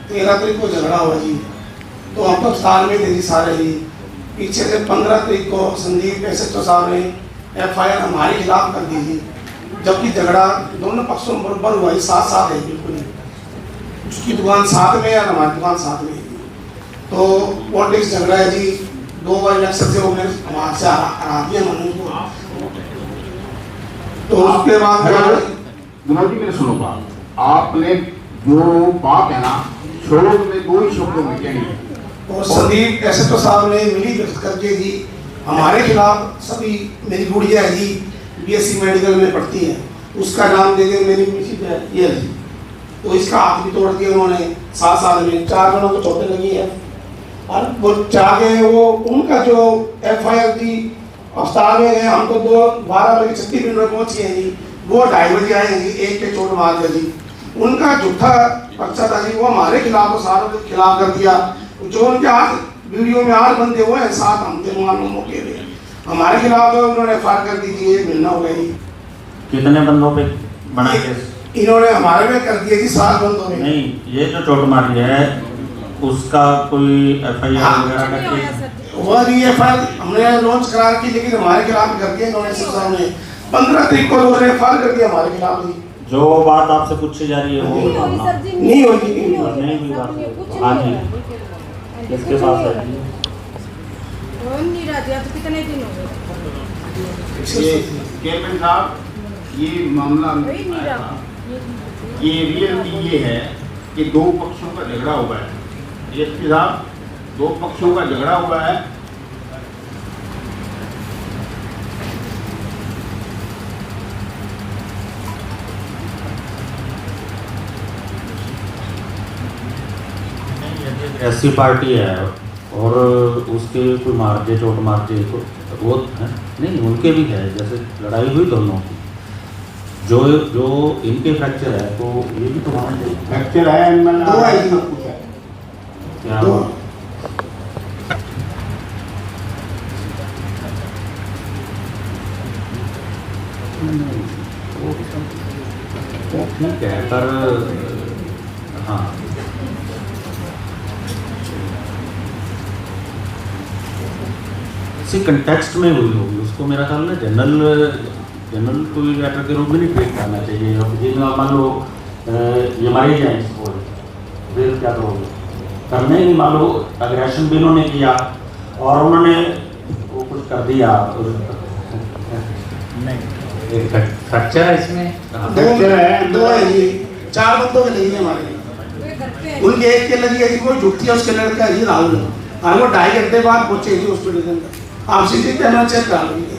13 तारीख को झगड़ा हुआ जी, तो हम तो अस्पताल में थे जी सारे जी। पीछे से 15 तारीख को संदीप SHO साहब ने FIR हमारे खिलाफ कर दी जी, जबकि झगड़ा दोनों पक्षों में बराबर हुआ जी, साथ साथ है बिल्कुल ही। उसकी दुकान साथ में है और हमारी दुकान साथ में है। तो पॉलिटिक्स झगड़ा है जी, 2 बार इलेक्शन से उन्होंने हमारे से हरा दिया मनु को। तो उसके बाद विनोद जी मेरे सुनो बात, आपने जो बात है ना शोध में 2 ही शब्दों में कही और संदीप SHO साहब ने मिली भगत करके जी हमारे खिलाफ सभी, मेरी गुड़िया है जी BSc मेडिकल में पढ़ती है, उसका नाम दे दिया मेरी मिसिज है ये जी, तो इसका हाथ भी तोड़ दिया उन्होंने 7 साल में। 4 जनों को चोटें लगी है और वो चाह गए, वो उनका जो FIR थी अस्पताल में गए, हम तो 12 बजे 36 मिनट में पहुंच गए जी, वो 2:30 बजे आए जी, एक के चोट मार दिया जी। उनका झूठा पर्चा था जी, वो हमारे खिलाफ और सारों के खिलाफ कर दिया। जो उनके 8 वीडियो में 8 बंदे हुए हैं, 7 हम थे मालूम मौके पे, हमारे खिलाफ उन्होंने FIR कर दी थी, ये मिलना हो गया जी। कितने बंदों पे बना केस? इन्होंने हमारे में कर दिया जी 7 बंदों में। नहीं, ये जो चोट मारी है उसका कोई FIR वगैरह का केस? वो भी FIR हमने लॉन्च करा की, लेकिन हमारे खिलाफ कर दिया इन्होंने। साहब ने 15 तारीख को उन्होंने FIR कर दिया हमारे खिलाफ जी। जो बात आपसे पूछी जा रही है वो नहीं होगी नहीं हुई बात। हाँ जी, किसके पास है? कितने दिन हो ये चेयरमैन साहब, ये मामला ये रियलिटी ये है कि 2 पक्षों का झगड़ा हुआ है। DSP साहब, 2 पक्षों का झगड़ा हुआ है। ऐसी पार्टी है और उसके कोई मार दे, चोट मार दे तो वो है नहीं, उनके भी है, जैसे लड़ाई हुई दोनों की, जो इनके फ्रैक्चर है तो ये भी तो फ्रैक्चर है इनमें दो है जी। क्या दो। वो ठीक है पर हाँ, इसी कंटेक्स्ट में हुई होगी, उसको मेरा ख्याल है जनरल कोई मैटर के रूप में नहीं ट्रीट करना चाहिए। अब ये मान लो ये मारे जाए इसको, फिर क्या करोगे? करने ही मान लो अग्रेशन भी उन्होंने किया और उन्होंने वो कुछ कर दिया। नहीं, फ्रैक्चर है इसमें, दो है जी, 4 बंदों के नहीं है हमारे, उनके एक के लगी है जी, वो झुकती है उसके लड़का है जी राहुल, और वो 2.5 घंटे बाद पहुंचे जी हॉस्पिटल के अंदर। आप सीधी कैमरा चेक करा लीजिए,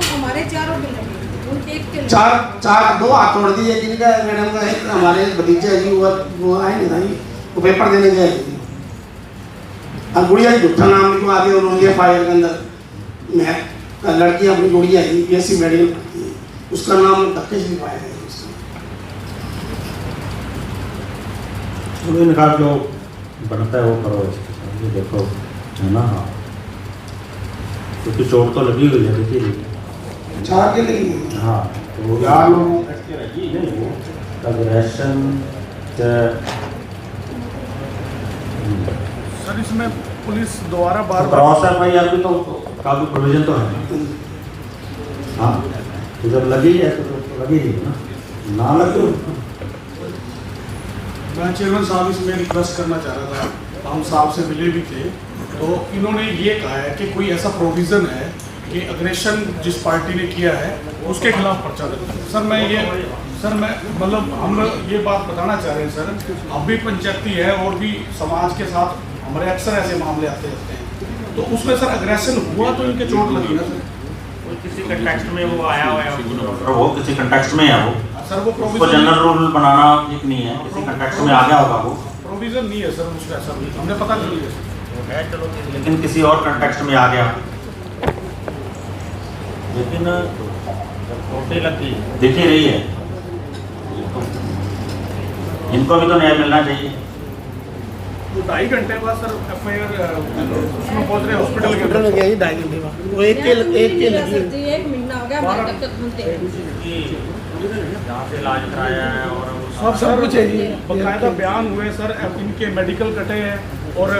हमारे 4 के लगे, उनके एक के 4 2 हाथ तोड़ दिए जिनका मैडम का। एक हमारे भतीजा है जी, वो आए नहीं था जी, वो पेपर देने गए जी, और गुड़िया जी झूठा नाम लिखवा दिया उन्होंने FIR के अंदर। मैं लड़की अपनी गुड़िया है BSc मेडिकल पढ़ती है, उसका नाम धक्के से लिखवाया गया तो इनका जो बनता है वो करो, ये देखो है ना। हाँ, क्योंकि चोट तो लगी हुई है, देखिए 4 के लिए। हाँ, तो 4 लोगों फ्रैक्चर है जी। नहीं वो अग्रेशन सर, इसमें पुलिस द्वारा बार क्रॉस FIR भी तो काफी प्रोविजन तो है। हाँ, तो जब लगी है तो लगी ही ना लगे। मैं चेयरमैन साहब इसमें रिक्वेस्ट करना चाह रहा था, हम साहब से मिले भी थे, तो इन्होंने ये कहा है कि कोई ऐसा प्रोविज़न है कि अग्रेशन जिस पार्टी ने किया है उसके खिलाफ पर्चा दर्ज। सर मैं मतलब हम ये बात बताना चाह रहे हैं सर, अब भी पंचायती है और भी समाज के साथ हमारे अक्सर ऐसे मामले आते रहते हैं, तो उसमें सर अग्रेशन हुआ तो इनके चोट लगी ना सर? किसी कंटेक्स्ट में वो आया हुआ है, वो किसी कंटेक्स्ट में है वो सर, वो उसको प्रोविज़न जनरल रूल बनाना ठीक नहीं है, किसी कंटेक्स्ट में आ गया होगा वो प्रोविज़न नहीं है सर उसका, ऐसा भी हमने पता चल गया सर। है, चलो लेकिन किसी और कंटेक्स्ट में आ गया, लेकिन छोटी लगती दिख ही रही है, इनको भी तो न्याय मिलना चाहिए। तो 2.5 घंटे बाद सर FIR उसमें पहुंच रहे हॉस्पिटल के में गया जी 2.5 घंटे बाद, वो एक के लगी। 1 महीना हो गया हमारे तक घूमते हैं। जहाँ से इलाज कराया है और सब कुछ है जी। बकायदा बयान हुए सर, अब इनके मेडिकल कटे हैं और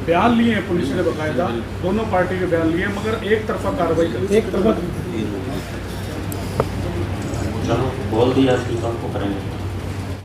बयान लिए हैं पुलिस ने बकायदा, दोनों पार्टी के बयान लिए, मगर एक तरफा कार्रवाई कर, एक तरफा चलो बोल दिया, को करेंगे।